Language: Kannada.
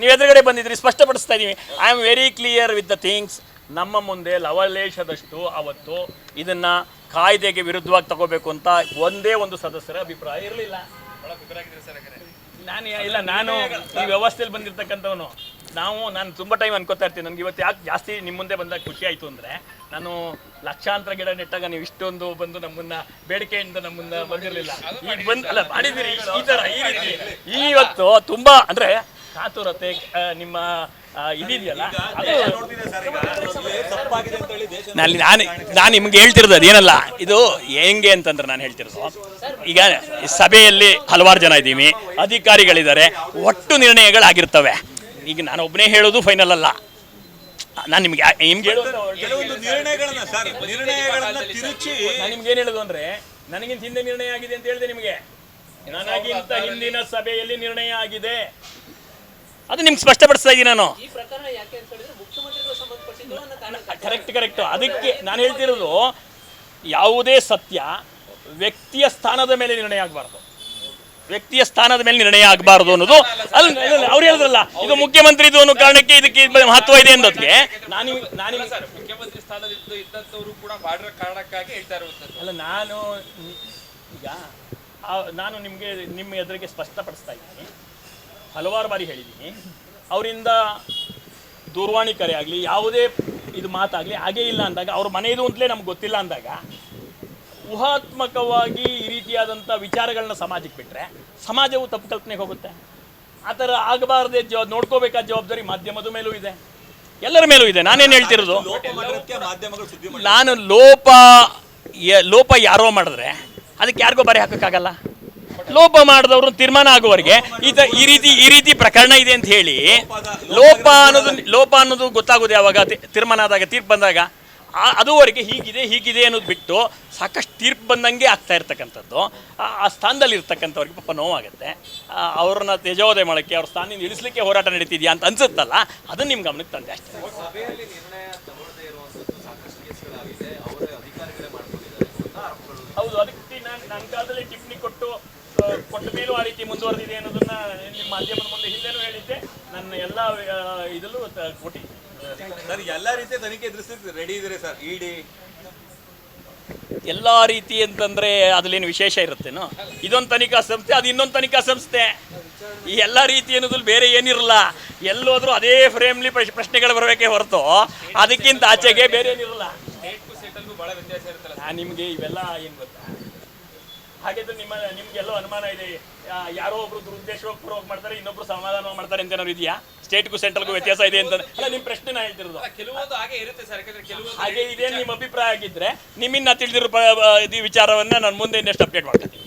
ನೀವು ಎದುರುಗಡೆ ಬಂದಿದ್ರಿ, ಸ್ಪಷ್ಟಪಡಿಸ್ತಾ ಇದ್ದೀವಿ. I am very clear with the things. ನಮ್ಮ ಮುಂದೆ ಲವಲೇಶದಷ್ಟು ಅವತ್ತು ಇದನ್ನು ಕಾಯ್ದೆಗೆ ವಿರುದ್ಧವಾಗಿ ತಗೋಬೇಕು ಅಂತ ಒಂದೇ ಒಂದು ಸದಸ್ಯರ ಅಭಿಪ್ರಾಯ ಇರಲಿಲ್ಲ. ನಾನು ಈ ವ್ಯವಸ್ಥೆಯಲ್ಲಿ ಬಂದಿರತಕ್ಕಂಥವನು. ನಾನು ತುಂಬ ಟೈಮ್ ಅನ್ಕೋತಾ ಇರ್ತೀನಿ, ನನಗೆ ಇವತ್ತು ಯಾಕೆ ಜಾಸ್ತಿ ನಿಮ್ಮ ಮುಂದೆ ಬಂದಾಗ ಖುಷಿ ಆಯಿತು ಅಂದರೆ, ನಾನು ಲಕ್ಷಾಂತರ ಗಿಡ ನೆಟ್ಟಾಗ ನೀವು ಇಷ್ಟೊಂದು ಬಂದು ನಮ್ಮನ್ನು ಬೇಡಿಕೆಯಿಂದ ನಮ್ಮನ್ನು ಬಂದಿರಲಿಲ್ಲ. ಈಗ ಬಂದು ಅಲ್ಲ ಮಾಡಿದ್ದೀರಿ ಈ ಥರ ಈ ರೀತಿ. ಇವತ್ತು ತುಂಬ ಅಂದರೆ ಕಾತುರತೆ ನಿಮ್ಮ ಇದೆಯಲ್ಲ, ನಾನು ನಿಮ್ಗೆ ಹೇಳ್ತಿರೋದು ಅದೇನಲ್ಲ, ಇದು ಹೆಂಗೆ ಅಂತಂದ್ರೆ ನಾನು ಹೇಳ್ತಿರೋದು, ಈಗ ಸಭೆಯಲ್ಲಿ ಹಲವಾರು ಜನ ಇದ್ದೀವಿ, ಅಧಿಕಾರಿಗಳಿದ್ದಾರೆ, ಒಟ್ಟು ನಿರ್ಣಯಗಳಾಗಿರ್ತವೆ. ಈಗ ನಾನು ಒಬ್ಬನೇ ಹೇಳೋದು ಫೈನಲ್ ಅಲ್ಲ. ನಾನು ನಿಮ್ಗೆ ನಿಮ್ಗೇನು ಹೇಳೋದು ಅಂದರೆ, ನನಗಿಂತ ಹಿಂದೆ ನಿರ್ಣಯ ಆಗಿದೆ ಅಂತ ಹೇಳಿದೆ ನಿಮಗೆ. ನನಗಿಂತ ಹಿಂದಿನ ಸಭೆಯಲ್ಲಿ ನಿರ್ಣಯ ಆಗಿದೆ, ಅದು ನಿಮ್ಗೆ ಸ್ಪಷ್ಟಪಡಿಸ್ತಾ ಇದ್ದೀನಿ ನಾನು. ಕರೆಕ್ಟ್. ಅದಕ್ಕೆ ನಾನು ಹೇಳ್ತಿರೋದು, ಯಾವುದೇ ಸತ್ಯ ವ್ಯಕ್ತಿಯ ಸ್ಥಾನದ ಮೇಲೆ ನಿರ್ಣಯ ಆಗಬಾರ್ದು, ವ್ಯಕ್ತಿಯ ಸ್ಥಾನದ ಮೇಲೆ ನಿರ್ಣಯ ಆಗಬಾರ್ದು ಅನ್ನೋದು ಅವ್ರು ಹೇಳಿದ್ರಲ್ಲ, ಇದು ಮುಖ್ಯಮಂತ್ರಿದು ಅನ್ನೋ ಕಾರಣಕ್ಕೆ ಇದಕ್ಕೆ ಮಹತ್ವ ಇದೆ ಅನ್ನೋದಕ್ಕೆ ನಾನು ಮುಖ್ಯಮಂತ್ರಿ ಸ್ಥಾನದಲ್ಲಿ ಇದ್ದಂಥವರು ಕೂಡ ಮಾಡಿರೋ ಕಾರಣಕ್ಕಾಗಿ ಹೇಳ್ತಾ ಇರುವಂಥದ್ದು ಅಲ್ಲ. ನಾನು ನಿಮಗೆ ನಿಮ್ಮ ಎದುರಿಗೆ ಸ್ಪಷ್ಟಪಡಿಸ್ತಾ ಇದ್ದೀನಿ, ಹಲವಾರು ಬಾರಿ ಹೇಳಿದ್ದೀನಿ. ಅವರಿಂದ ದೂರವಾಣಿ ಕರೆ ಆಗಲಿ, ಯಾವುದೇ ಇದು ಮಾತಾಗಲಿ ಹಾಗೇ ಇಲ್ಲ ಅಂದಾಗ, ಅವ್ರ ಮನೆಯದು ಅಂತಲೇ ನಮ್ಗೆ ಗೊತ್ತಿಲ್ಲ ಅಂದಾಗ, ಊಹಾತ್ಮಕವಾಗಿ ಈ ರೀತಿಯಾದಂಥ ವಿಚಾರಗಳನ್ನ ಸಮಾಜಕ್ಕೆ ಬಿಟ್ಟರೆ ಸಮಾಜವು ತಪ್ಪು ಕಲ್ಪನೆಗೆ ಹೋಗುತ್ತೆ. ಆ ಥರ ಆಗಬಾರ್ದೇ ನೋಡ್ಕೋಬೇಕಾದ ಜವಾಬ್ದಾರಿ ಮಾಧ್ಯಮದ ಮೇಲೂ ಇದೆ, ಎಲ್ಲರ ಮೇಲೂ ಇದೆ. ನಾನೇನು ಹೇಳ್ತಿರೋದು, ನಾನು ಲೋಪ ಯಾರೋ ಮಾಡಿದ್ರೆ ಅದಕ್ಕೆ ಯಾರಿಗೋ ಬರೆ ಹಾಕೋಕ್ಕಾಗಲ್ಲ. ಲೋಪ ಮಾಡಿದವ್ರು ತೀರ್ಮಾನ ಆಗುವವರೆಗೆ ಈ ರೀತಿ ಪ್ರಕರಣ ಇದೆ ಅಂತ ಹೇಳಿ ಲೋಪ ಅನ್ನೋದು ಗೊತ್ತಾಗೋದು ಯಾವಾಗ? ತೀರ್ಮಾನ ಆದಾಗ, ತೀರ್ಪು ಬಂದಾಗ. ಅದುವರೆಗೆ ಹೀಗಿದೆ ಅನ್ನೋದು ಬಿಟ್ಟು ಸಾಕಷ್ಟು ತೀರ್ಪು ಬಂದಂಗೆ ಆಗ್ತಾ ಇರ್ತಕ್ಕಂಥದ್ದು. ಆ ಸ್ಥಾನದಲ್ಲಿ ಇರ್ತಕ್ಕಂಥವ್ರಿಗೆ ಪಾಪ ನೋವಾಗುತ್ತೆ. ಅವ್ರನ್ನ ತೇಜೋದಯ ಮಾಡೋಕ್ಕೆ, ಅವ್ರ ಸ್ಥಾನದಿಂದ ಇಳಿಸ್ಲಿಕ್ಕೆ ಹೋರಾಟ ನಡೀತಿದೆಯಾ ಅಂತ ಅನ್ಸುತ್ತಲ್ಲ, ಅದನ್ನು ನಿಮ್ಮ ಗಮನಕ್ಕೆ ತಂದೆ ಅಷ್ಟೇ. ಹೌದು, ಅದಕ್ಕೆ ನನ್ನ ಕಾಲದಲ್ಲಿ ಟಿಪ್ಪಣಿ ಕೊಟ್ಟ ಮೇಲೂ ಆ ರೀತಿ ಮುಂದುವರೆದಿದೆ ಅನ್ನೋದನ್ನ ನಿಮ್ಮ ಮಾಧ್ಯಮದ ಮುಂದೆ ಹಿಂದೆನೂ ಹೇಳಿದ್ದೆ, ನನ್ನ ಎಲ್ಲ ಇದಲ್ಲೂ ಕೊಟ್ಟಿದ್ದೆ. ಸರ್, ಎಲ್ಲ ರೀತಿಯ ತನಿಖೆ ಎದುರಿಸಲಿಕ್ಕೆ ರೆಡಿ ಇದ್ದೀರಿ ಸರ್? ಇಡಿ ಎಲ್ಲ ರೀತಿ ಅಂತಂದರೆ ಅದ್ರಲ್ಲೇನು ವಿಶೇಷ ಇರುತ್ತೇನೋ? ಇದೊಂದು ತನಿಖಾ ಸಂಸ್ಥೆ, ಅದು ಇನ್ನೊಂದು ತನಿಖಾ ಸಂಸ್ಥೆ. ಈ ಎಲ್ಲ ರೀತಿ ಅನ್ನೋದ್ರಲ್ಲಿ ಬೇರೆ ಏನಿರಲ್ಲ. ಎಲ್ಲೋದ್ರೂ ಅದೇ ಫ್ರೇಮ್ಲಿ ಪ್ರಶ್ನೆಗಳು ಬರಬೇಕೇ ಹೊರತು ಅದಕ್ಕಿಂತ ಆಚೆಗೆ ಬೇರೆ ಏನಿರಲ್ಲ. ನಿಮಗೆ ಇವೆಲ್ಲ ಏನು ಗೊತ್ತಾ? ಹಾಗಿದ್ರೆ ನಿಮ್ಗೆಲ್ಲೋ ಅನುಮಾನ ಇದೆ, ಯಾರೋ ಒಬ್ರು ದುರುದ್ದೇಶವಾಗಿ ಮಾಡ್ತಾರೆ, ಇನ್ನೊಬ್ರು ಸಮಾಧಾನ ಮಾಡ್ತಾರೆ ಅಂತ ಏನಾದ್ರು ಇದೆಯಾ? ಸ್ಟೇಟ್ಗೂ ಸೆಂಟ್ರಲ್ಗೂ ವ್ಯತ್ಯಾಸ ಇದೆ ಅಂತ ಅಲ್ಲ ನಿಮ್ಮ ಪ್ರಶ್ನೆ ನಾ ಹೇಳ್ತಿರೋದು. ಹಾಗೆ ಇದೆ ನಿಮ್ಮ ಅಭಿಪ್ರಾಯ ಆಗಿದ್ರೆ ನಿಮ್ಮಿಂದ ತಿಳಿದಿರೋ ವಿಚಾರವನ್ನ ನಾನು ಮುಂದೆ ಇನ್ನಷ್ಟು ಅಪ್ಡೇಟ್ ಮಾಡ್ತೀನಿ.